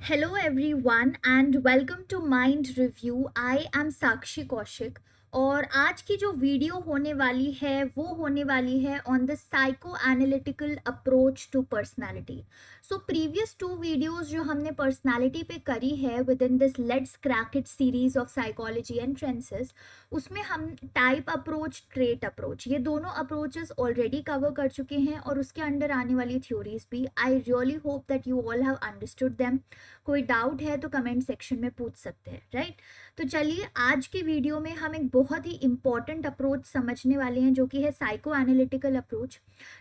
Hello, everyone, and welcome to Mind Review. I am Sakshi Kaushik. और आज की जो वीडियो होने वाली है वो होने वाली है on the psycho analytical approach to personality. So previous two videos जो हमने पर्सनालिटी पे करी है within this let's crack it series of psychology and trances, उसमें हम टाइप अप्रोच, ट्रेट अप्रोच, ये दोनों अप्रोचेस ऑलरेडी कवर कर चुके हैं और उसके अंडर आने वाली थ्योरीज भी. I really hope that you all have understood them. कोई डाउट है तो कमेंट सेक्शन में पूछ सकते हैं, राइट? तो चलिए आज की वीडियो में हम एक बहुत ही इंपॉर्टेंट अप्रोच समझने वाले हैं जो कि है psycho analytical approach.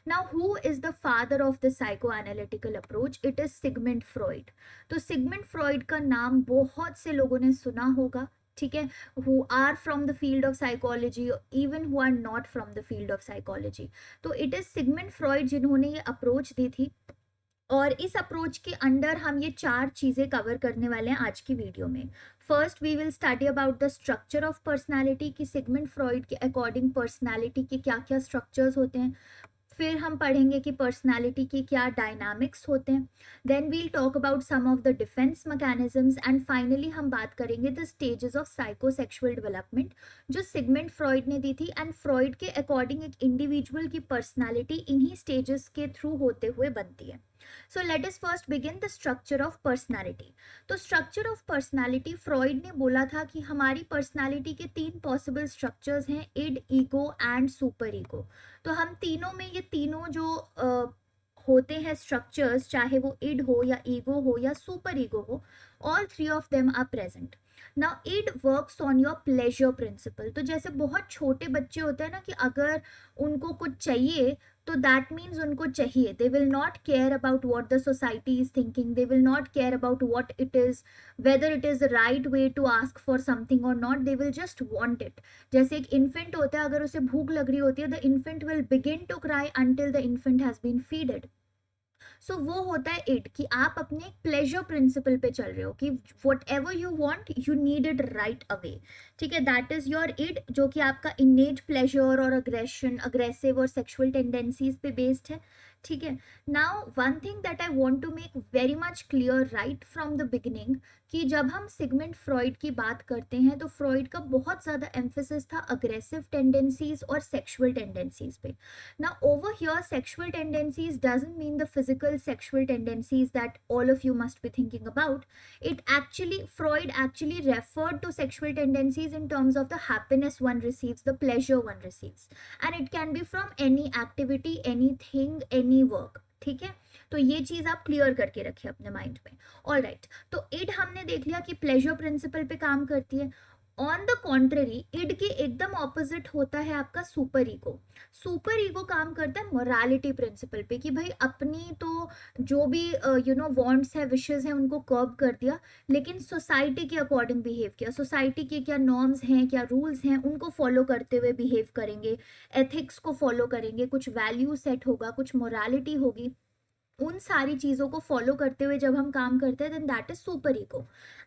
Now who is the father of the psycho analytical approach? It is Sigmund Freud. तो सिगमंड फ्रॉइड का नाम बहुत से लोगों ने सुना होगा, ठीक है, who are from the field of psychology, even who are not from the field of psychology. तो इट इज सिगमंड फ्रॉइड जिन्होंने ये अप्रोच दी थी. और इस अप्रोच के अंडर हम ये चार चीज़ें कवर करने वाले हैं आज की वीडियो में. First we will study about the structure of personality, कि सिगमंड फ्रॉइड के अकॉर्डिंग पर्सनालिटी के क्या क्या स्ट्रक्चर्स होते हैं. फिर हम पढ़ेंगे कि पर्सनालिटी की क्या डायनामिक्स होते हैं. Then we'll talk about some of the defence mechanisms and finally हम बात करेंगे the stages of psychosexual development जो सिगमंड फ्रॉइड ने दी थी. एंड फ्रॉइड के अकॉर्डिंग एक इंडिविजुअल की पर्सनालिटी इन्हीं स्टेजेस के थ्रू होते हुए बनती है. So let us first begin the structure of personality. तो स्ट्रक्चर ऑफ पर्सनालिटी, फ्रॉइड ने बोला था कि हमारी पर्सनालिटी के तीन पॉसिबल स्ट्रक्चर्स हैं, end, ego and super ego. तो हम तीनों में ये तीनों जो होते हैं स्ट्रक्चर्स, चाहे वो इड हो या ईगो हो या सुपर ईगो हो, all three of them are present. Now id works on your pleasure principle. तो जैसे बहुत छोटे बच्चे होते हैं ना, कि अगर उनको कुछ चाहिए तो दैट मीन्स उनको चाहिए. They will not care about what the society is thinking, they will not care about what it is, whether it is the right way to ask for something और not, they will just want it. जैसे एक infant होता है, अगर उसे भूख लग रही होती है, the infant will begin to cry until the infant has been feeded. So वो होता है इट, कि आप अपने प्लेजर प्रिंसिपल पे चल रहे हो, कि whatever you want you need it right away. ठीक है, दैट इज योर इड, जो कि आपका इनेट प्लेजर और अग्रेशन, अग्रेसिव और सेक्सुअल टेंडेंसीज पे बेस्ड है. ठीक है. Now one thing that I want to make very much clear right from the beginning, कि जब हम सिगमंड फ्रॉइड की बात करते हैं तो फ्रॉइड का बहुत ज़्यादा एम्फेसिस था अग्रेसिव टेंडेंसीज और सेक्सुअल टेंडेंसीज पे. Now, over here, sexual tendencies doesn't mean the physical sexual tendencies that all of you must be thinking about. Freud actually referred to sexual tendencies in terms of the happiness one receives, the pleasure one receives. And it can be from any activity, anything, any work. ठीक है, तो ये चीज आप clear करके रखिए अपने mind में. ऑल राइट, तो इड हमने देख लिया कि प्लेजर प्रिंसिपल पे काम करती है. ऑन द कॉन्ट्ररी, इड के एकदम ऑपोजिट होता है आपका सुपर ईगो. सुपर ईगो काम करता है मोरालिटी प्रिंसिपल पे, कि भाई अपनी तो जो भी वांट्स है, विशेस हैं, उनको कर्ब कर दिया, लेकिन सोसाइटी के अकॉर्डिंग बिहेव किया. सोसाइटी के क्या नॉर्म्स हैं, क्या रूल्स हैं, उनको फॉलो करते हुए बिहेव करेंगे, एथिक्स को फॉलो करेंगे, कुछ वैल्यू सेट होगा, कुछ मोरालिटी होगी, उन सारी चीज़ों को फॉलो करते हुए जब हम काम करते हैं, then that is super ego.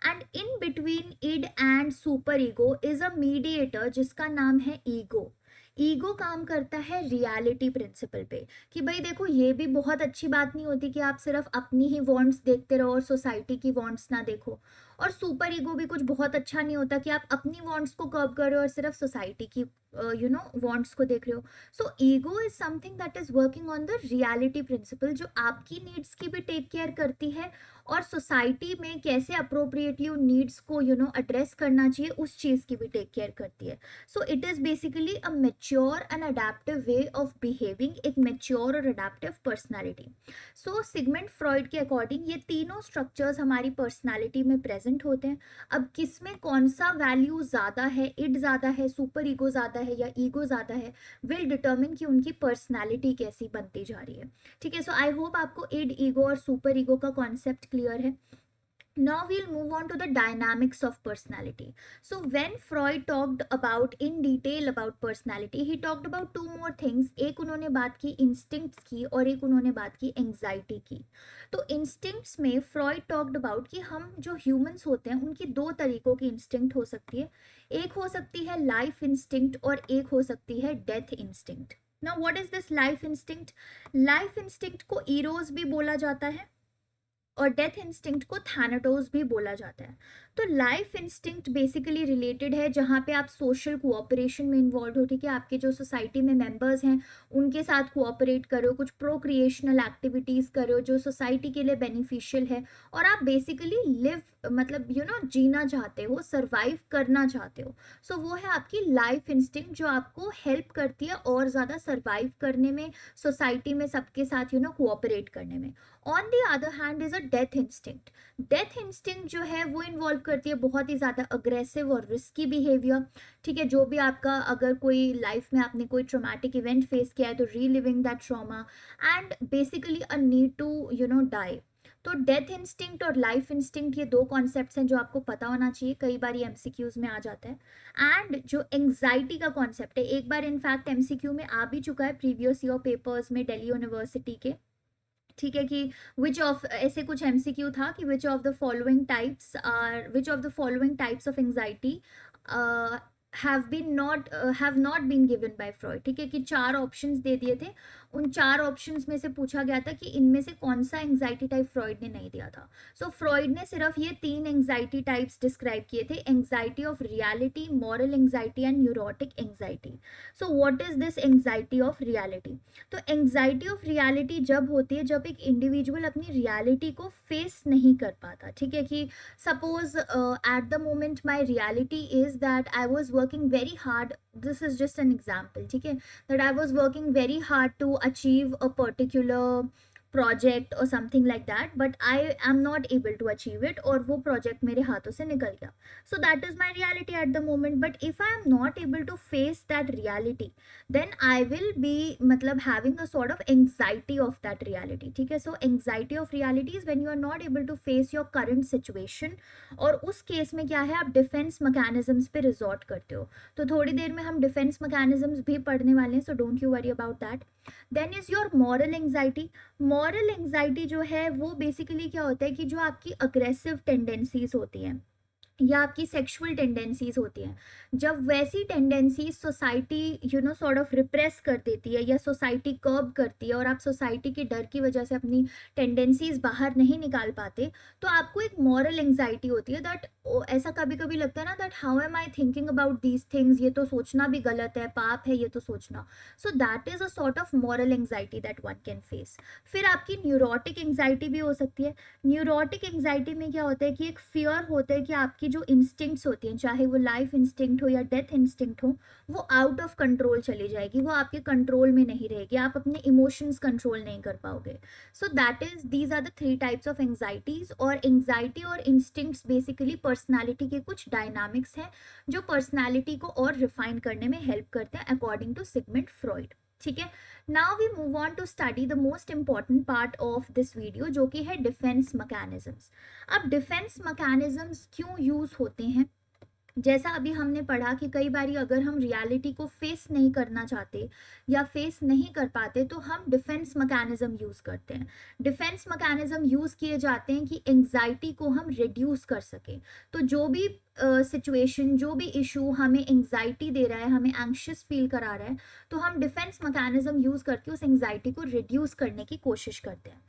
And in between id and super ego is a mediator जिसका नाम है ईगो. ईगो काम करता है रियलिटी प्रिंसिपल पे, कि भाई देखो, ये भी बहुत अच्छी बात नहीं होती कि आप सिर्फ अपनी ही वांट्स देखते रहो और सोसाइटी की वांट्स ना देखो. और सुपर ईगो भी कुछ बहुत अच्छा नहीं होता कि आप अपनी वांट्स को कर्ब कर रहे हो और सिर्फ सोसाइटी की वांट्स को देख रहे हो. So ego is something that is working on the reality principle, जो आपकी नीड्स की भी टेक केयर करती है और सोसाइटी में कैसे अप्रोप्रिएटली उन नीड्स को एड्रेस करना चाहिए उस चीज़ की भी टेक केयर करती है. So it is basically a mature and adaptive way of behaving, एक मेच्योर और अडेप्टिव पर्सनैलिटी. सो सिगमंड फ्रॉइड के अकॉर्डिंग ये तीनों स्ट्रक्चर्स हमारी पर्सनैलिटी में प्रेजेंट होते हैं. अब किस में कौन सा वैल्यू ज़्यादा है, इड ज़्यादा है, सुपर ईगो ज़्यादा है या ईगो ज़्यादा है, विल डिटर्मिन कि उनकी पर्सनैलिटी कैसी बनती जा रही है. ठीक है, सो आई होप आपको इड, ईगो और सुपर ईगो का कॉन्सेप्ट क्लियर है. Now we'll move on to the dynamics of personality. So when Freud talked about in detail about personality, he talked about two more things. एक उन्होंने बात की instincts की और एक उन्होंने बात की anxiety की. तो instincts में Freud talked about कि हम जो humans होते हैं उनकी दो तरीकों की instinct हो सकती है. एक हो सकती है life instinct और एक हो सकती है death instinct. Now what is this life instinct? Life instinct को eros भी बोला जाता है और डेथ इंस्टिंक्ट को थैनाटोस भी बोला जाता है। तो लाइफ इंस्टिंक्ट बेसिकली रिलेटेड है जहाँ पे आप सोशल कोऑपरेशन में इन्वॉल्व हो, ठीक है, आपके जो सोसाइटी में मेंबर्स हैं उनके साथ कोऑपरेट करो, कुछ प्रोक्रिएशनल एक्टिविटीज़ करो जो सोसाइटी के लिए बेनिफिशियल है, और आप बेसिकली लिव मतलब जीना चाहते हो, सर्वाइव करना चाहते हो। सो वो है आपकी लाइफ इंस्टिंक्ट जो आपको हेल्प करती है और ज़्यादा सर्वाइव करने में, सोसाइटी में सबके साथ कोऑपरेट करने में। On the other hand is a death instinct. Death instinct जो है वो इन्वॉल्व करती है बहुत ही ज़्यादा अग्रेसिव और रिस्की बिहेवियर, ठीक है, जो भी आपका, अगर कोई लाइफ में आपने कोई ट्रॉमेटिक इवेंट फेस किया है तो reliving that trauma and basically a need to die. तो डेथ इंस्टिंक्ट और लाइफ इंस्टिंक्ट ये दो कॉन्सेप्ट्स हैं जो आपको पता होना चाहिए, कई बार ये एमसीक्यूज में आ जाता है। एंड जो एंग्जाइटी का कॉन्सेप्ट है, एक बार इनफैक्ट एमसीक्यू में आ भी चुका है प्रीवियस ईयर पेपर्स में दिल्ली यूनिवर्सिटी के, ठीक है, कि विच ऑफ, ऐसे कुछ एमसीक्यू था कि which of the following types are, which of the following types of anxiety have not been given by Freud, ठीक है, कि 4 ऑप्शंस दे दिए थे, उन 4 ऑप्शंस में से पूछा गया था कि इनमें से कौन सा एंग्जाइटी टाइप फ्रॉइड ने नहीं दिया था। सो फ्रॉइड ने सिर्फ ये 3 एंग्जाइटी टाइप्स डिस्क्राइब किए थे, anxiety of reality, moral anxiety and neurotic anxiety. So what is this anxiety of reality? तो एंग्जाइटी ऑफ रियलिटी जब होती है जब एक इंडिविजुअल अपनी रियलिटी को फेस नहीं कर पाता, ठीक है, कि suppose at the moment my reality is that I was working very hard, this is just an example, ठीक है, that I was working very hard to achieve a particular project or something like that, but I am not able to achieve it, और वो project मेरे हाथों से निकल गया। So that is my reality at the moment, but if I am not able to face that reality, then I will be मतलब having a sort of anxiety of that reality, ठीक है। So anxiety of reality is when you are not able to face your current situation, और उस case में क्या है, आप defence mechanisms पे रिजॉर्ट करते हो। तो थोड़ी देर में हम डिफेंस मैकेनिज्म्स भी पढ़ने वाले हैं, so don't you worry about that. Then is your moral anxiety. Moral anxiety जो है वो बेसिकली क्या होता है कि जो आपकी अग्रेसिव टेंडेंसीज होती हैं या आपकी सेक्सुअल टेंडेंसीज होती हैं, जब वैसी tendencies society sort of repress कर देती है या सोसाइटी कर्ब करती है और आप सोसाइटी के डर की वजह से अपनी टेंडेंसीज बाहर नहीं निकाल पाते, तो आपको एक मॉरल एंग्जाइटी होती है। दैट ऐसा कभी कभी लगता है ना, that how am I thinking about these things, ये तो सोचना भी गलत है, पाप है ये तो सोचना। सो that is a sort of moral anxiety that one can face. फिर आपकी न्यूरोटिक एंग्जाइटी भी हो सकती है। न्यूरोटिक एंग्जाइटी में क्या होता है कि एक फियर होता है कि आपकी जो इंस्टिंक्ट्स होती हैं, चाहे वो लाइफ इंस्टिंक्ट हो या डेथ इंस्टिंक्ट हो, वो आउट ऑफ कंट्रोल चली जाएगी, वो आपके कंट्रोल में नहीं रहेगी, आप अपने इमोशंस कंट्रोल नहीं कर पाओगे। So that is, these are the 3 types of anxieties. और एंग्जाइटी और इंस्टिंक्ट्स बेसिकली पर्सनालिटी के कुछ डायनामिक्स हैं जो पर्सनालिटी को और रिफाइन करने में हेल्प करते हैं अकॉर्डिंग टू सिगमंड फ्रॉइड, ठीक है। Now we move on to study the most important part of this video, जो कि है डिफेंस मैकेनिज्म्स। अब डिफेंस मैकेनिज्म्स क्यों यूज होते हैं? जैसा अभी हमने पढ़ा कि कई बार अगर हम रियलिटी को फेस नहीं करना चाहते या फेस नहीं कर पाते तो हम डिफेंस मैकेनिज्म यूज करते हैं। डिफेंस मैकेनिज्म यूज किए जाते हैं कि एंग्जाइटी को हम रिड्यूस कर सकें। तो जो भी सिचुएशन, जो भी इशू हमें एंग्जाइटी दे रहा है, हमें एंग्शियस फील करा रहा है, तो हम डिफेंस मैकेनिज्म यूज करके उस एंग्जाइटी को रिड्यूस करने की कोशिश करते हैं।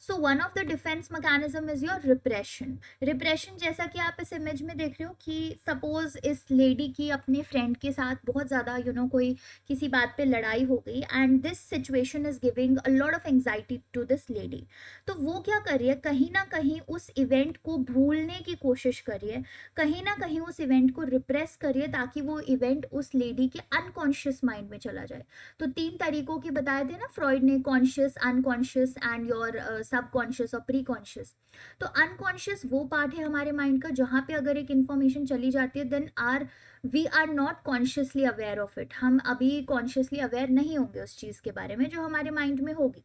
So one of the defence mechanism is your repression. Repression जैसा कि आप इस इमेज में देख रहे हो कि सपोज इस लेडी की अपने फ्रेंड के साथ बहुत ज़्यादा कोई किसी बात पे लड़ाई हो गई and this situation is giving a lot of anxiety to this lady. तो वो क्या कर रही है, कहीं ना कहीं उस इवेंट को भूलने की कोशिश कर रही है, कहीं ना कहीं उस इवेंट को रिप्रेस करिए ताकि वो इवेंट उस लेडी के अनकॉन्शियस माइंड में चला जाए। तो 3 तरीकों के बताए थे ना फ्रॉइड ने, conscious, unconscious and your subconscious और प्री कॉन्शियस। तो अनकॉन्शियस वो पार्ट है हमारे माइंड का जहाँ पे अगर एक इंफॉर्मेशन चली जाती है then we are not consciously aware of it, हम अभी कॉन्शियसली अवेयर नहीं होंगे उस चीज़ के बारे में जो हमारे माइंड में होगी।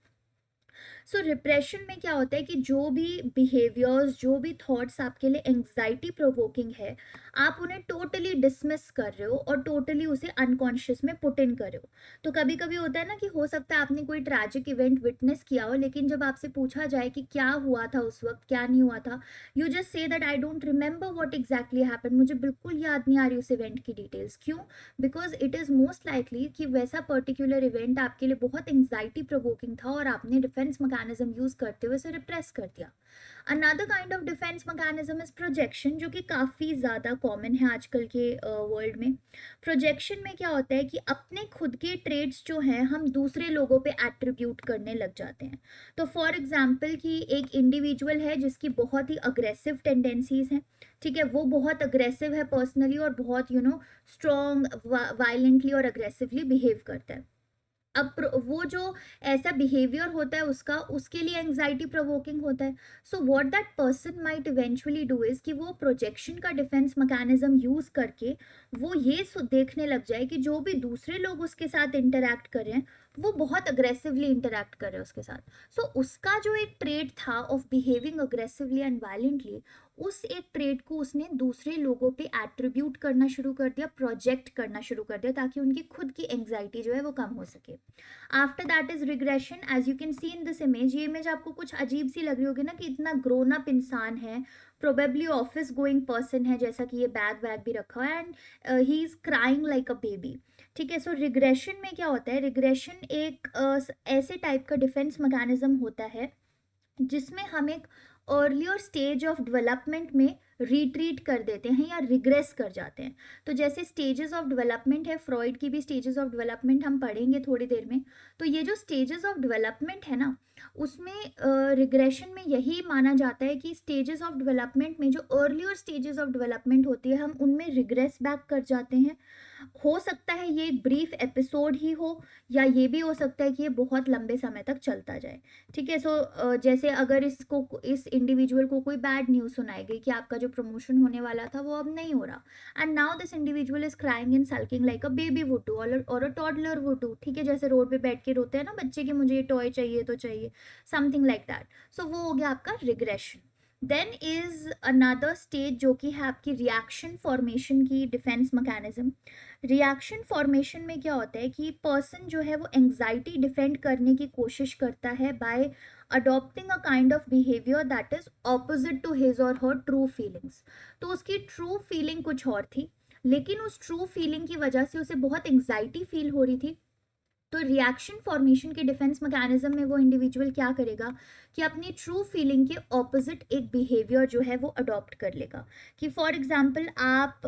सो रिप्रेशन में क्या होता है कि जो भी बिहेवियर्स, जो भी थॉट्स आपके लिए एंग्जाइटी प्रोवोकिंग है, आप उन्हें टोटली डिसमिस कर रहे हो और टोटली उसे अनकॉन्शियस में पुट इन कर रहे हो। तो कभी कभी होता है ना कि हो सकता है आपने कोई ट्रैजिक इवेंट विटनेस किया हो, लेकिन जब आपसे पूछा जाए कि क्या हुआ था उस वक्त, क्या नहीं हुआ था, you just say that I don't remember what exactly happened, मुझे बिल्कुल याद नहीं आ रही उस इवेंट की डिटेल्स। क्यों? Because it is most likely कि वैसा पर्टिकुलर इवेंट आपके लिए बहुत एंग्जाइटी प्रोवोकिंग था और आपने डिफेंस मैकेनिज्म यूज करते हुए उसे रिप्रेस कर दिया। Another kind of defence mechanism is projection, जो कि काफ़ी ज़्यादा कॉमन है आजकल के वर्ल्ड में। प्रोजेक्शन में क्या होता है कि अपने खुद के ट्रेड्स जो हैं हम दूसरे लोगों पे एट्रीब्यूट करने लग जाते हैं। तो फॉर एग्जांपल कि एक इंडिविजुअल है जिसकी बहुत ही अग्रेसिव टेंडेंसीज हैं, ठीक है, वो बहुत अग्रेसिव है पर्सनली और बहुत स्ट्रॉन्ग वायलेंटली और अग्रेसिवली बिहेव करता है। अब वो जो ऐसा बिहेवियर होता है उसका, उसके लिए एंग्जाइटी प्रोवोकिंग होता है। So what that person might eventually do is कि वो प्रोजेक्शन का डिफेंस मैकेनिज्म यूज करके वो ये देखने लग जाए कि जो भी दूसरे लोग उसके साथ इंटरैक्ट कर रहे हैं वो बहुत अग्रेसिवली इंटरैक्ट कर रहे हैं उसके साथ। सो उसका जो एक ट्रेड था of behaving aggressively and violently, उस एक ट्रेड को उसने दूसरे लोगों पे एट्रीब्यूट करना शुरू कर दिया, प्रोजेक्ट करना शुरू कर दिया, ताकि उनकी खुद की एंग्जाइटी जो है वो कम हो सके। After that is regression, as you can see in this image. ये इमेज आपको कुछ अजीब सी लग रही होगी ना कि इतना ग्रोन अप इंसान है, प्रोबेबली ऑफिस गोइंग पर्सन है, जैसा कि ये बैग वैग भी रखा है, and he is crying like a baby. ठीक है, सो रिग्रेशन में क्या होता है, रिग्रेशन एक ऐसे टाइप का डिफेंस मैकेनिज्म होता है जिसमें हम एक अर्लियर स्टेज ऑफ डेवलपमेंट में रिट्रीट कर देते हैं या रिग्रेस कर जाते हैं। तो जैसे स्टेजेस ऑफ डेवलपमेंट है, फ्रॉइड की भी स्टेजेस ऑफ डेवलपमेंट हम पढ़ेंगे थोड़ी देर में। तो ये जो स्टेजेस ऑफ डेवलपमेंट है ना, उसमें रिग्रेशन में यही माना जाता है कि स्टेजेस ऑफ डेवलपमेंट में जो अर्लियर स्टेजेस ऑफ डेवलपमेंट होती है हम उनमें रिग्रेस बैक कर जाते हैं। हो सकता है ये एक ब्रीफ एपिसोड ही हो, या ये भी हो सकता है कि ये बहुत लंबे समय तक चलता जाए। ठीक है, सो जैसे अगर इस इंडिविजुअल को कोई बैड न्यूज़ सुनाई गई कि आपका जो प्रमोशन होने वाला था वो अब नहीं हो रहा, and now this individual is crying and sulking like a baby would do और अ टॉडलर वुड डू। ठीक है, जैसे रोड पे बैठ के रोते हैं ना बच्चे कि मुझे ये टॉय चाहिए तो चाहिए, समथिंग लाइक दैट। सो वो हो गया आपका regression. Then is another stage जो कि है आपकी रिएक्शन फॉर्मेशन की डिफेंस मैकेनिज्म। रिएक्शन फॉर्मेशन में क्या होता है कि पर्सन जो है वो एंग्जाइटी डिफेंड करने की कोशिश करता है by adopting a kind of behaviour that is opposite to his or her true feelings. तो उसकी ट्रू फीलिंग कुछ और थी, लेकिन उस ट्रू फीलिंग की वजह से उसे बहुत एंग्जाइटी फील हो रही थी। तो रिएक्शन फॉर्मेशन के डिफेंस मैकेनिज्म में वो इंडिविजुअल क्या करेगा कि अपनी ट्रू फीलिंग के ऑपोजिट एक बिहेवियर जो है वो अडॉप्ट कर लेगा। कि फॉर एग्जांपल आप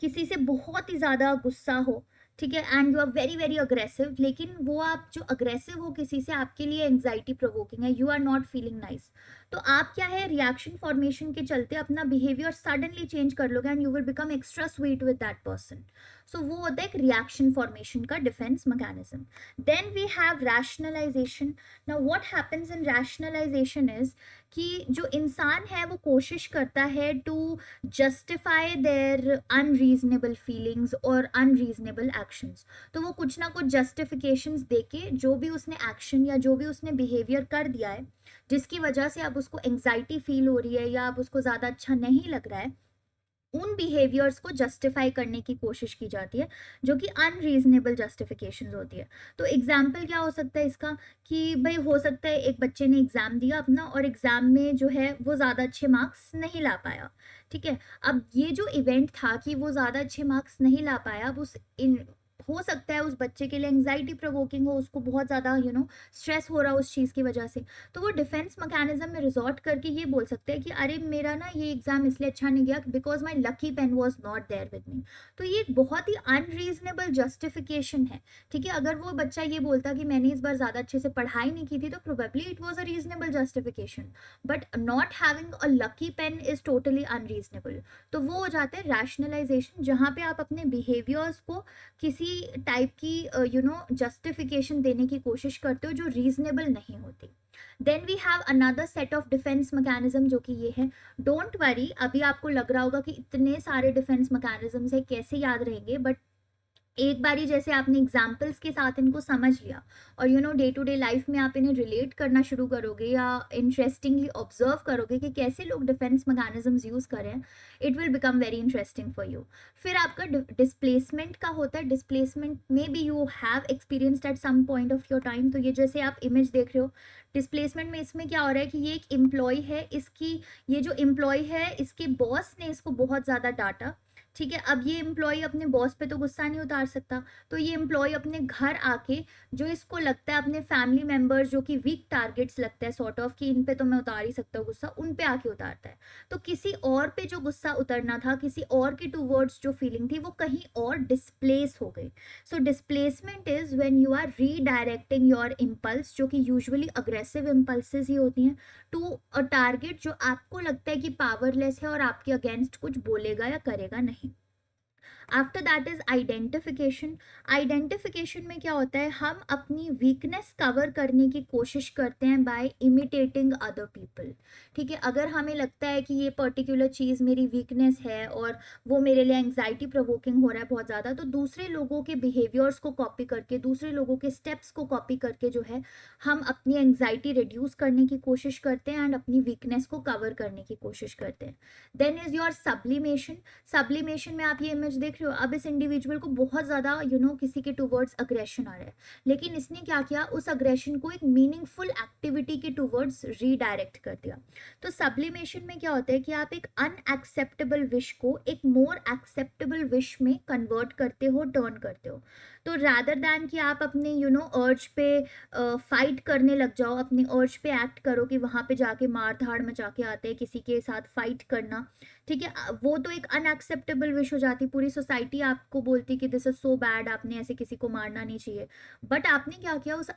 किसी से बहुत ही ज़्यादा गुस्सा हो, ठीक है, and you are very very aggressive, लेकिन वो आप जो अग्रेसिव हो किसी से आपके लिए एंग्जाइटी प्रोवोकिंग है, you are not feeling nice. तो आप क्या है, रिएक्शन फॉर्मेशन के चलते अपना बिहेवियर सडनली चेंज कर लोगे and you will become extra sweet with that person. So वो होता है एक रिएक्शन फॉर्मेशन का defence mechanism. Then we have rationalisation. Now what happens in rationalisation is कि जो इंसान है वो कोशिश करता है to justify their unreasonable feelings और अनरीजनेबल एक्शंस। तो वो कुछ ना कुछ जस्टिफिकेशंस देके जो भी उसने एक्शन या जो भी उसने बिहेवियर कर दिया है जिसकी वजह से अब उसको एंग्जाइटी फील हो रही है या अब उसको ज़्यादा अच्छा नहीं लग रहा है, उन बिहेवियर्स को जस्टिफाई करने की कोशिश की जाती है जो कि अनरीजनेबल जस्टिफिकेशंस होती है। तो एग्जाम्पल क्या हो सकता है इसका कि भाई हो सकता है एक बच्चे ने एग्ज़ाम दिया अपना और एग्ज़ाम में जो है वो ज़्यादा अच्छे मार्क्स नहीं ला पाया। ठीक है, अब ये जो इवेंट था कि वो ज़्यादा अच्छे मार्क्स नहीं ला पाया, अब हो सकता है उस बच्चे के लिए एंग्जाइटी प्रोवोकिंग हो, उसको बहुत ज़्यादा स्ट्रेस हो रहा हो उस चीज़ की वजह से। तो वो डिफेंस मैकेनिज्म में रिजॉर्ट करके ये बोल सकते हैं कि अरे मेरा ना ये एग्जाम इसलिए अच्छा नहीं गया because my lucky pen was not there with me. तो ये एक बहुत ही अनरीजनेबल जस्टिफिकेशन है। ठीक है, अगर वो बच्चा ये बोलता कि मैंने इस बार ज़्यादा अच्छे से पढ़ाई नहीं की थी तो probably it was a reasonable justification, but not having a lucky pen is totally unreasonable. तो वो हो जाता है रैशनलाइजेशन, जहाँ पे आप अपने बिहेवियर्स को किसी टाइप की जस्टिफिकेशन देने की कोशिश करते हो जो रीजनेबल नहीं होती। Then we have another set of defence mechanism जो कि ये है। डोंट वरी, अभी आपको लग रहा होगा कि इतने सारे डिफेंस मैकेनिज्म्स है कैसे याद रहेंगे, बट एक बारी जैसे आपने एग्जाम्पल्स के साथ इनको समझ लिया और डे टू डे लाइफ में आप इन्हें रिलेट करना शुरू करोगे या इंटरेस्टिंगली ऑब्जर्व करोगे कि कैसे लोग डिफेंस मैकेनिज्म्स यूज करें, it will become very interesting for you. फिर आपका डिस्प्लेसमेंट का होता है। डिस्प्लेसमेंट में भी you have experienced at some point of your time. तो ये जैसे आप इमेज देख रहे हो डिस्प्लेसमेंट में, इसमें क्या हो रहा है कि ये एक एम्प्लॉय है, इसकी ये जो एम्प्लॉय है इसके बॉस ने इसको बहुत ज़्यादा डांटा। ठीक है, अब ये एम्प्लॉय अपने बॉस पे तो गुस्सा नहीं उतार सकता, तो ये एम्प्लॉय अपने घर आके जो इसको लगता है अपने फैमिली मेंबर्स जो कि वीक टारगेट्स लगता है सॉर्ट ऑफ कि इन पे तो मैं उतार ही सकता हूँ गुस्सा, उन पे आके उतारता है। तो किसी और पे जो गुस्सा उतरना था, किसी और के टूवर्ड्स जो फीलिंग थी वो कहीं और डिस्प्लेस हो गई। So displacement is when you are redirecting your impulse, जो कि यूजुअली अग्रेसिव इम्पल्सेस ही होती हैं, टू अ टारगेट जो आपको लगता है कि पावरलेस है और आपके अगेंस्ट कुछ बोलेगा या करेगा नहीं। After that is identification. Identification में क्या होता है, हम अपनी वीकनेस कवर करने की कोशिश करते हैं बाय इमिटेटिंग अदर पीपल। ठीक है, अगर हमें लगता है कि ये पर्टिकुलर चीज़ मेरी वीकनेस है और वो मेरे लिए एंग्जाइटी प्रोवोकिंग हो रहा है बहुत ज़्यादा, तो दूसरे लोगों के बिहेवियर्स को कॉपी करके, दूसरे लोगों के स्टेप्स को कॉपी करके जो है हम अपनी एंग्जाइटी रिड्यूस करने की कोशिश करते हैं एंड अपनी वीकनेस को कवर करने की कोशिश करते हैं। Then is your sublimation. Sublimation में आप ये इमेज देख रहे हो, अब इस इंडिविजुअल को बहुत ज़्यादा किसी के टूवर्ड्स अग्रेशन आ रहा है, लेकिन इसने क्या किया, उस अग्रेशन को एक मीनिंगफुल एक्टिविटी के टूवर्ड्स रीडायरेक्ट कर दिया। तो सब्लिमेशन में क्या होता है कि आप एक अनएक्सेप्टेबल विश को एक मोर एक्सेप्टेबल विश में कन्वर्ट करते हो, टर्न करते हो। तो रादर दैन कि आप अपने अर्ज पे फाइट करने लग जाओ, अपनी अर्ज पे एक्ट करो कि वहाँ पे जाके मार धाड़ मचा के आते हैं, किसी के साथ फाइट करना, ठीक है, वो तो एक अनएक्सेप्टेबल विश हो जाती, पूरी सोसाइटी आपको बोलती कि दिस इज सो बैड, आपने ऐसे किसी को मारना नहीं चाहिए। बट आपने क्या किया, उस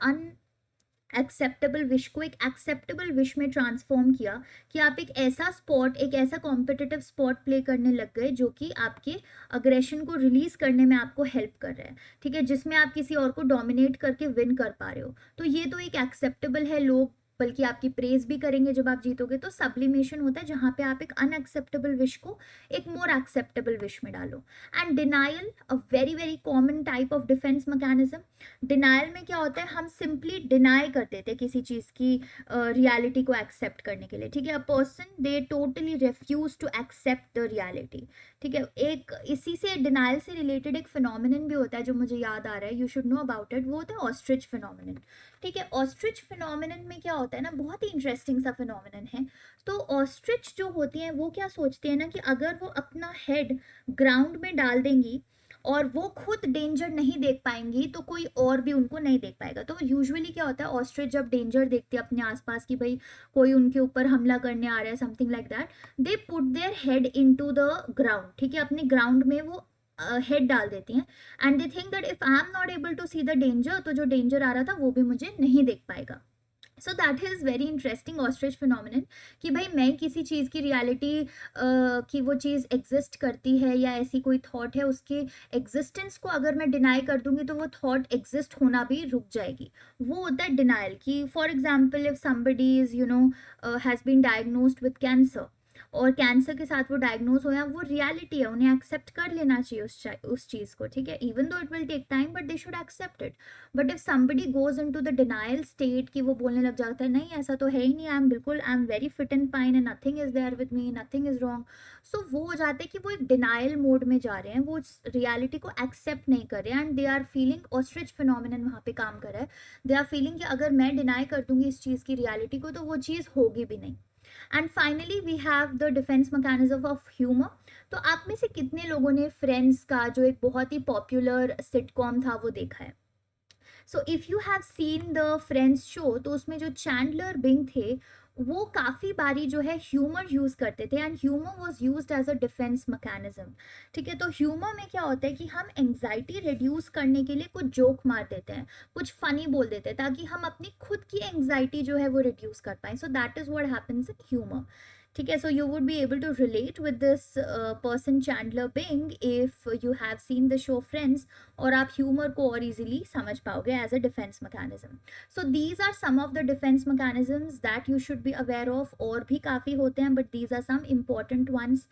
एक्सेप्टेबल विश को एक एक्सेप्टेबल विश में ट्रांसफॉर्म किया कि आप एक ऐसा स्पॉट, एक ऐसा कॉम्पिटिटिव स्पॉट प्ले करने लग गए जो कि आपके अग्रेशन को रिलीज करने में आपको हेल्प कर रहा है, ठीक है, जिसमें आप किसी और को डोमिनेट करके विन कर पा रहे हो। तो ये तो एक एक्सेप्टेबल है, लोग बल्कि आपकी प्रेज भी करेंगे जब आप जीतोगे। तो सब्लिमेशन होता है जहां पे आप एक अनएक्सेप्टेबल विश को एक मोर एक्सेप्टेबल विश में डालो। And denial, a very very common type of defence mechanism. Denial में क्या होता है, हम सिंपली डिनाई कर देते हैं किसी चीज़ की रियलिटी को एक्सेप्ट करने के लिए, ठीक है, a person they totally refuse to accept the reality. ठीक है, एक इसी से डिनायल से रिलेटेड एक फिनोमिनन भी होता है जो मुझे याद आ रहा है, you should know about it, वो होता है ऑस्ट्रिच फिनोमिनन। ठीक है, ऑस्ट्रिच फिनोमिनन में क्या होता है ना, बहुत ही इंटरेस्टिंग सा फिनोमिनन है। तो ऑस्ट्रिच जो होती हैं वो क्या सोचती है ना कि अगर वो अपना हेड ग्राउंड में डाल देंगी और वो खुद डेंजर नहीं देख पाएंगी तो कोई और भी उनको नहीं देख पाएगा। तो यूजुअली क्या होता है, ऑस्ट्रिच जब डेंजर देखती है अपने आसपास कि भाई कोई उनके ऊपर हमला करने आ रहा है, something like that, they put their head into the ground. ठीक है, अपने ग्राउंड में वो हेड डाल देती हैं and they think that if I am not able to see the danger, तो जो डेंजर आ रहा था वो भी मुझे नहीं देख पाएगा। So that is very interesting ostrich phenomenon कि भाई मैं किसी चीज़ की रियलिटी कि वो चीज़ एग्जिस्ट करती है या ऐसी कोई थॉट है, उसके एग्जिस्टेंस को अगर मैं डिनाई कर दूंगी तो वो थॉट एग्जिस्ट होना भी रुक जाएगी। वो होता है डिनाइल। कि for example if somebody is has been diagnosed with cancer और कैंसर के साथ वो डायग्नोज होया, वो रियलिटी है, उन्हें एक्सेप्ट कर लेना चाहिए उस चीज़ को, ठीक है, even though it will take time but they should accept it. But if somebody goes into the denial state कि वो बोलने लग जाता है नहीं ऐसा तो है ही नहीं, I am very fit and fine and nothing is there with me, nothing is wrong, so वो हो जाते हैं कि वो एक डिनायल मोड में जा रहे हैं, वो रियलिटी को एक्सेप्ट नहीं कर रहे हैं and they are feeling ostrich phenomenon वहाँ पे काम कर रहा है। दे आर फीलिंग कि अगर मैं डिनाई कर दूंगी इस चीज़ की रियलिटी को तो वो चीज़ होगी भी नहीं। And finally we have the defence mechanism of humour. तो आप में से कितने लोगों ने फ्रेंड्स का जो एक बहुत ही पॉपुलर सिटकॉम था वो देखा है? So if you have seen the friends show, तो उसमें जो चैंडलर बिंग थे वो काफ़ी बारी जो है ह्यूमर यूज़ करते थे and humour was use as a defence mechanism. ठीक है, तो ह्यूमर में क्या होता है कि हम एंग्जाइटी रिड्यूस करने के लिए कुछ जोक मार देते हैं, कुछ फनी बोल देते हैं ताकि हम अपनी खुद की एंग्जाइटी जो है वो रिड्यूस कर पाएं। So that is what happens in humour. ठीक है, so you would be able to relate with this person Chandler Bing if you have seen the show Friends, और आप ह्यूमर को और इजीली समझ पाओगे as a defence mechanism. So these are some of the defence mechanisms that you should be aware of, और भी काफ़ी होते हैं but these are some important ones.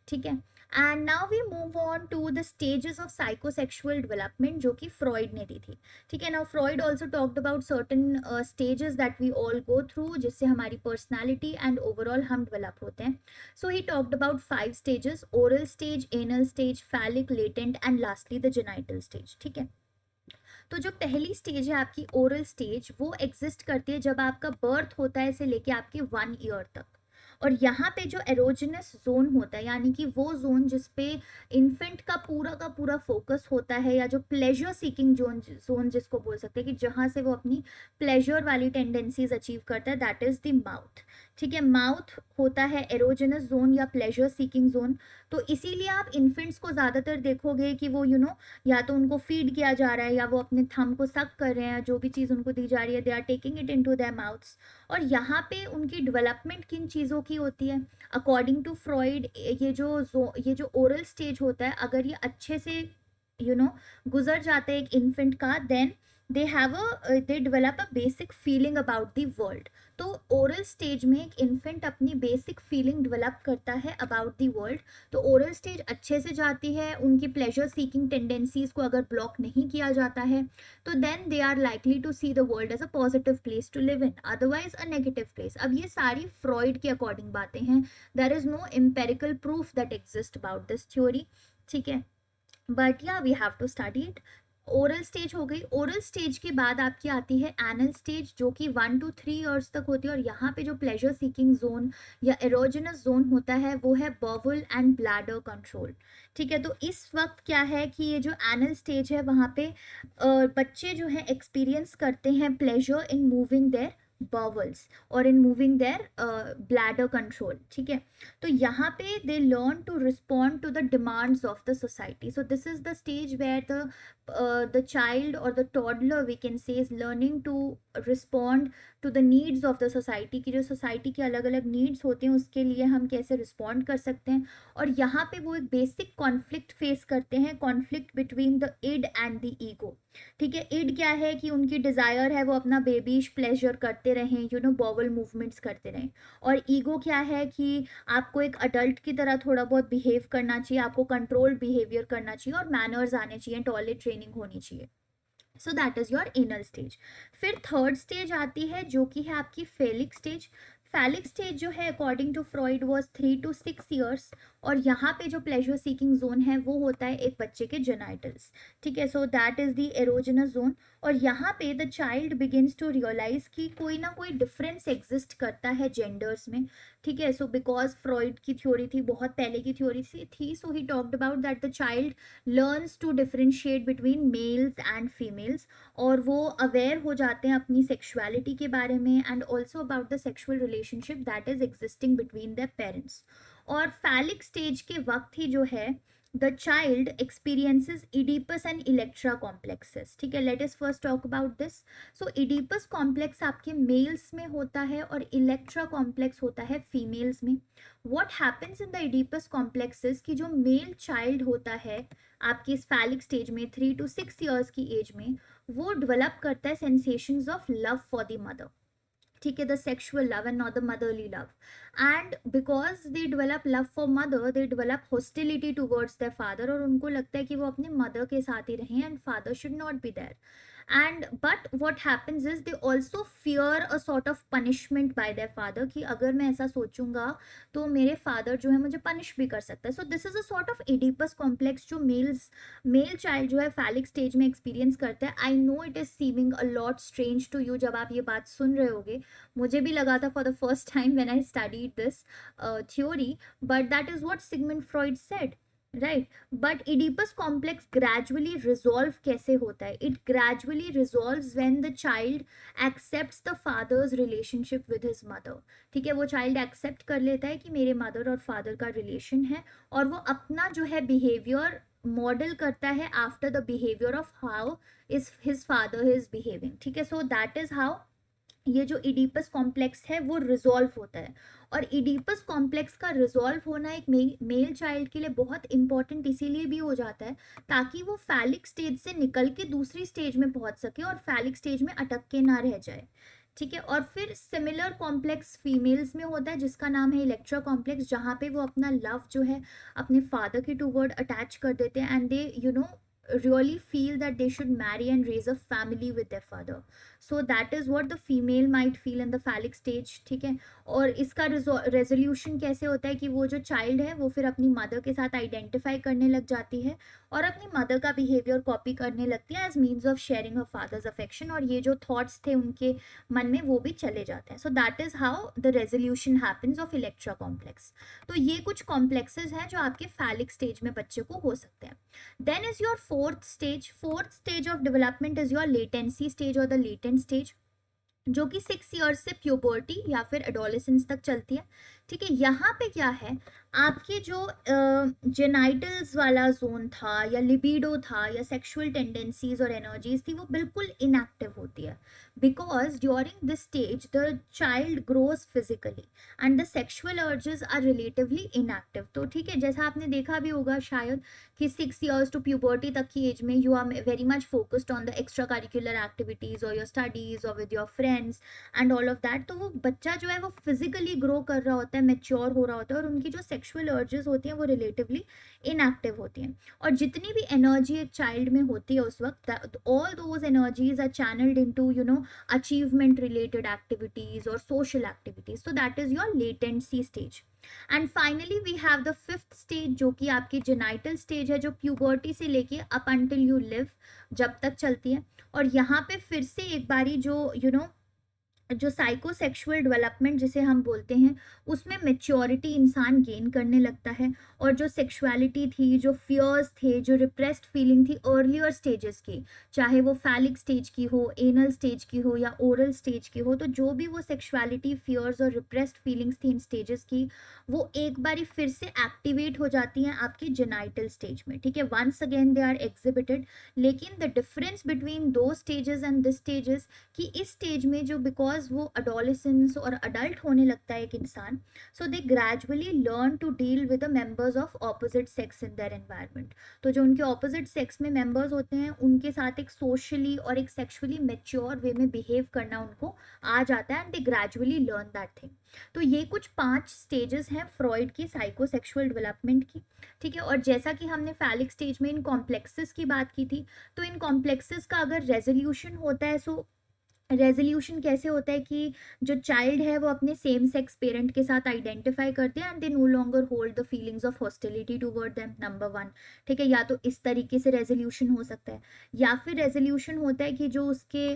ठीक है, and now we move on to the stages of psychosexual development जो कि Freud ने दी थी। ठीक है, now Freud also talked about certain stages that we all go through जिससे हमारी पर्सनैलिटी एंड ओवरऑल हम डेवलप होते हैं। So he talked about 5 stages: oral stage, anal stage, phallic, latent and lastly the genital stage. ठीक है, तो जो पहली स्टेज है आपकी ओरल स्टेज, वो एग्जिस्ट करती है जब आपका बर्थ होता है से लेके आपके 1 ईयर तक। और यहाँ पे जो एरोजनस जोन होता है, यानी कि वो जोन जिस पे इन्फेंट का पूरा फोकस होता है, या जो प्लेजर सीकिंग जोन जिसको बोल सकते हैं कि जहाँ से वो अपनी प्लेजर वाली टेंडेंसीज अचीव करता है, दैट इज द माउथ। ठीक है, माउथ होता है एरोजनस जोन या प्लेजर सीकिंग जोन। तो इसीलिए आप इन्फेंट्स को ज़्यादातर देखोगे कि वो या तो उनको फीड किया जा रहा है, या वो अपने थंब को सक कर रहे हैं, जो भी चीज़ उनको दी जा रही है they are taking it into their mouths. और यहाँ पे उनकी डेवलपमेंट किन चीज़ों की होती है अकॉर्डिंग टू फ्रॉइड, ये जो ओरल स्टेज होता है, अगर ये अच्छे से गुजर जाता है एक इन्फेंट का, then they develop a basic feeling about the world. तो ओरल स्टेज में एक इन्फेंट अपनी बेसिक फीलिंग डेवलप करता है अबाउट द वर्ल्ड। तो ओरल स्टेज अच्छे से जाती है, उनकी प्लेजर सीकिंग टेंडेंसीज को अगर ब्लॉक नहीं किया जाता है, तो then they are likely to see the world as a positive place to live in, otherwise a negative place. अब ये सारी फ्रॉइड के अकॉर्डिंग बातें हैं, there is no empirical proof that exist about this theory. ठीक है, but yeah we have to study it. Oral stage हो गई। ओरल स्टेज के बाद आपकी आती है एनल स्टेज, जो कि 1 to 3 years तक होती है। और यहाँ पे जो प्लेजर सीकिंग जोन या एरोजनस जोन होता है वो है बवल एंड ब्लैडर कंट्रोल। ठीक है, तो इस वक्त क्या है कि ये जो एनल स्टेज है वहाँ पे बच्चे जो है एक्सपीरियंस करते हैं pleasure in moving their bowels और in moving their bladder control. ठीक है, तो यहाँ पे they learn to respond to the demands of the society. So this is the stage where the child or the toddler we can say is learning to respond to the needs of the society, की जो society की अलग अलग needs होते हैं उसके लिए हम कैसे respond कर सकते हैं। और यहाँ पे वो एक basic conflict face करते हैं, conflict between the id and the ego। ठीक है, id क्या है कि उनकी desire है वो अपना बेबीश pleasure करते रहें, bowel movements करते रहें। और ईगो क्या है कि आपको एक अडल्ट की तरह थोड़ा बहुत बिहेव करना चाहिए, आपको कंट्रोल्ड बिहेवियर करना चाहिए और मैनर्स आने चाहिए, टॉयलेट ट्रेनिंग होनी चाहिए। सो that is your anal stage. फिर थर्ड स्टेज आती है जो कि है आपकी फेलिक स्टेज। फैलिक स्टेज जो है according to Freud was 3 to 6 years। और यहाँ पे जो प्लेजर सीकिंग जोन है वो होता है एक बच्चे के जेनाइटल्स। ठीक है, so that is the erogenous zone. और यहाँ पे the child begins to realise कि कोई ना कोई डिफरेंस एग्जिस्ट करता है जेंडर्स में। ठीक है, सो बिकॉज फ्रॉइड की थ्योरी थी, बहुत पहले की थ्योरी थी, so he talked about that the child learns to differentiate between males and females. और वो अवेयर हो जाते हैं अपनी सेक्सुअलिटी के बारे में and also about the sexual relationship that is existing between their parents. और फैलिक स्टेज के वक्त ही जो है the child experiences Oedipus and Electra complexes. ठीक है, let us first talk about this. So Oedipus complex आपके मेल्स में होता है और इलेक्ट्रा कॉम्प्लेक्स होता है फीमेल्स में। What happens in the Oedipus complexes कि जो मेल चाइल्ड होता है आपकी इस फैलिक स्टेज में 3 to 6 years की एज में, वो डेवलप करता है sensations of love for the mother. ठीक है, the sexual love and not the motherly love. And because they develop love for mother, they develop hostility towards their father. और उनको लगता है कि वो अपने मदर के साथ ही रहें and father should not be there. And but what happens is they also fear a sort of punishment by their father कि अगर मैं ऐसा सोचूंगा तो मेरे फादर जो है मुझे पनिश भी कर सकता है। So this is a sort of Oedipus complex जो मेल चाइल्ड जो है फैलिक स्टेज में एक्सपीरियंस करता है। I know it is seeming a lot strange to you जब आप ये बात सुन रहे होगे, मुझे भी लगा था for the first time when I studied this theory, but that is what Sigmund Freud said, right. But Oedipus complex gradually resolve कैसे होता है? It gradually resolves when the child accepts the father's relationship with his mother. ठीक है, वो child accept कर लेता है कि मेरे मदर और फादर का रिलेशन है, और वो अपना जो है बिहेवियर मॉडल करता है after the behaviour of how is his father is behaving. ठीक है, सो दैट इज हाउ ये जो इडिपस कॉम्प्लेक्स है वो रिजॉल्व होता है। और इडिपस कॉम्प्लेक्स का रिजॉल्व होना एक मेल चाइल्ड के लिए बहुत इंपॉर्टेंट इसीलिए भी हो जाता है ताकि वो फैलिक स्टेज से निकल के दूसरी स्टेज में पहुंच सके और फैलिक स्टेज में अटक के ना रह जाए। ठीक है, और फिर सिमिलर कॉम्प्लेक्स फीमेल्स में होता है जिसका नाम है इलेक्ट्रा कॉम्प्लेक्स, जहाँ पे वो अपना लव जो है अपने फादर के टूवर्ड अटैच कर देते हैं and they really feel that they should marry and raise a family with their father. So that is what the female might feel in the phallic stage, ठीक है. और इसका रेजोल्यूशन कैसे होता है कि वो जो चाइल्ड है वो फिर अपनी मदर के साथ आइडेंटिफाई करने लग जाती है और अपनी मदर का बिहेवियर कॉपी करने लगती है as means of sharing her father's affection, और ये जो थॉट्स थे उनके मन में वो भी चले जाते हैं. सो that is how the resolution happens of Electra complex. तो ये कुछ कॉम्प्लेक्सेस हैं जो आपके फैलिक स्टेज में बच्चे को हो सकते हैं. Then is your fourth stage. Fourth stage of development is your latency stage or the latent stage, जो कि 6 years से प्यूबर्टी या फिर एडोलेसेंस तक चलती है. ठीक है, यहाँ पे क्या है, आपके जो जेनाइटल्स वाला जोन था या लिबिडो था या सेक्सुअल टेंडेंसीज और एनर्जीज थी वो बिल्कुल इनएक्टिव होती है, because during this stage the child grows physically and the sexual urges are relatively inactive. तो ठीक है, जैसा आपने देखा भी होगा शायद कि 6 years टू प्यूबर्टी तक की एज में you are very much focused on the extracurricular activities और योर स्टडीज और with your friends and all of that. तो वो बच्चा जो है वो फिजिकली ग्रो कर रहा होता है, मेच्योर हो रहा होता है, और उनकी जो सेक्सुअल अर्जेस होती हैं वो रिलेटिवली इनएक्टिव होती हैं. और जितनी भी एनर्जी एक चाइल्ड में होती है उस वक्त, all those energies are channelled into achievement related activities और social activities. So that is your latency stage. And finally we have the fifth stage, जो कि आपकी जेनाइटल स्टेज है, जो प्यूबर्टी से लेके अप अंटिल यू लिव जब तक चलती है. और यहाँ पे फिर से एक बारी जो जो साइकोसेक्सुअल डेवलपमेंट जिसे हम बोलते हैं उसमें मेच्योरिटी इंसान गेन करने लगता है, और जो सेक्सुअलिटी थी, जो फियर्स थे, जो रिप्रेस्ड फीलिंग थी अर्लियर स्टेजेस की, चाहे वो फैलिक स्टेज की हो, एनल स्टेज की हो या ओरल स्टेज की हो, तो जो भी वो सेक्सुअलिटी, फियर्स और रिप्रेस्ड फीलिंग्स थी इन स्टेजेस की, वो एक बारी फिर से एक्टिवेट हो जाती हैं आपकी जेनाइटल स्टेज में. ठीक है, once again they are exhibited. लेकिन the difference between those stages and this stages कि इस स्टेज में जो बिकॉज वो अडोलेसेंस और अडल्ट होने लगता है एक इंसान, so they gradually learn to deal with the members of opposite sex in their environment. तो जो उनके ऑपोजिट सेक्स में मेंबर्स होते हैं उनके साथ एक सोशली और एक सेक्सुअली मेच्योर वे में बिहेव करना उनको आ जाता है, and they gradually learn that thing. तो ये कुछ 5 स्टेजेस हैं फ्रॉइड की साइकोसेक्सुअल डेवलपमेंट की. ठीक है, और जैसा कि हमने फैलिक स्टेज में इन कॉम्प्लेक्सेस की बात की थी, तो इन कॉम्प्लेक्सेस का अगर रेजोल्यूशन होता है, सो रेजोल्यूशन कैसे होता है कि जो चाइल्ड है वो अपने सेम सेक्स पेरेंट के साथ आइडेंटिफाई करते हैं and they know longer hold the feelings of hostility toward them, number 1. ठीक है, या तो इस तरीके से रेजोल्यूशन हो सकता है, या फिर रेजोल्यूशन होता है कि जो उसके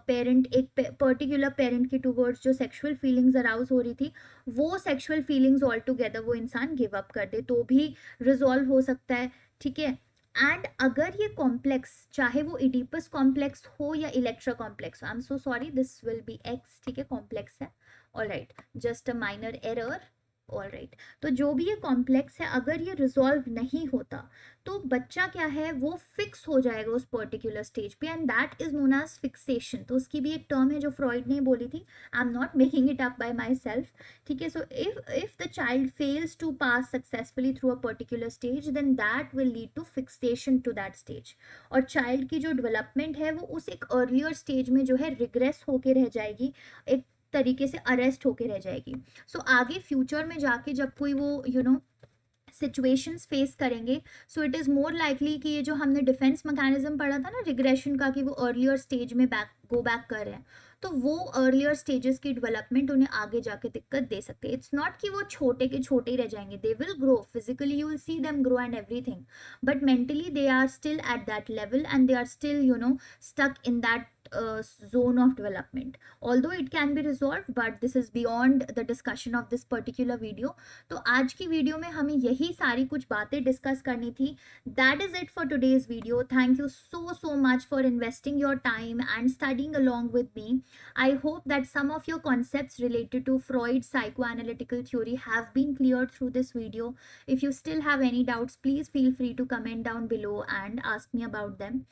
पेरेंट, एक पर्टिकुलर पेरेंट की टुवर्ड्स जो सेक्सुअल फीलिंग्स अराउज हो रही थी, वो सेक्सुअल फीलिंग्स ऑल टुगेदर वो इंसान गिव अप कर दे, तो भी रिजॉल्व हो सकता है. ठीक है, एंड अगर ये कॉम्प्लेक्स, चाहे वो इडिपस कॉम्प्लेक्स हो या इलेक्ट्रा कॉम्प्लेक्स हो, I am so sorry this will be x, ठीक है, कॉम्प्लेक्स है, all right, just a minor error, all right. तो जो भी ये कॉम्प्लेक्स है अगर ये रिजॉल्व नहीं होता तो बच्चा क्या है वो फिक्स हो जाएगा उस पर्टिकुलर स्टेज पे, and that is known as fixation. तो उसकी भी एक टर्म है जो फ्रॉइड ने बोली थी, I am not making it up by myself. ठीक है, so if the child fails to pass successfully through a particular stage then that will lead to fixation to that stage, और child की जो development है वो उस एक earlier stage में जो है रिग्रेस होके रह जाएगी, एक तरीके से अरेस्ट होके रह जाएगी. सो आगे फ्यूचर में जाके जब कोई वो सिचुएशंस फेस करेंगे, so it is more likely कि ये जो हमने डिफेंस मैकेनिज्म पढ़ा था ना रिग्रेशन का, कि वो अर्लियर स्टेज में गो बैक कर रहे हैं, तो वो अर्लियर स्टेजेस की डेवलपमेंट उन्हें आगे जाके दिक्कत दे सकते हैं. इट्स नॉट कि वो छोटे के छोटे ही रह जाएंगे, they will grow physically, you will see them grow and everything, but mentally they are still at that level and they are still stuck in that zone of development, although it can be resolved, but this is beyond the discussion of this particular video. तो आज की video में हमें यही सारी कुछ बातें discuss करनी थी. That is it for today's video. Thank you so much for investing your time and studying along with me. I hope that some of your concepts related to Freud's psychoanalytical theory have been cleared through this video. If you still have any doubts, please feel free to comment down below and ask me about them.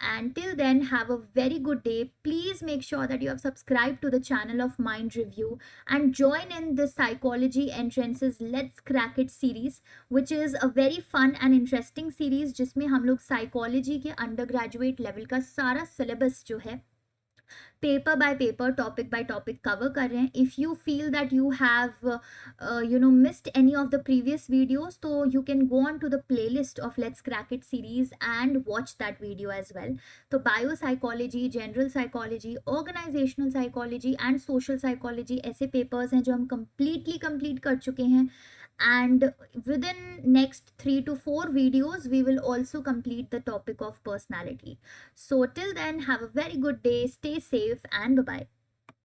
And till then, have a very good day. Please make sure that you have subscribed to the channel of Mind Review and join in the Psychology Entrances Let's Crack It series, which is a very fun and interesting series जिसमें हम लोग psychology के under graduate level का सारा syllabus जो है paper by paper, topic by topic cover कर रहे हैं. If you feel that you have missed any of the previous videos, so you can go on to the playlist of Let's Crack It series and watch that video as well. तो biopsychology, general psychology, organisational psychology and social psychology ऐसे papers हैं जो हम complete कर चुके हैं. And within next 3 to 4 videos we will also complete the topic of personality. So till then, have a very good day, stay safe, and bye bye.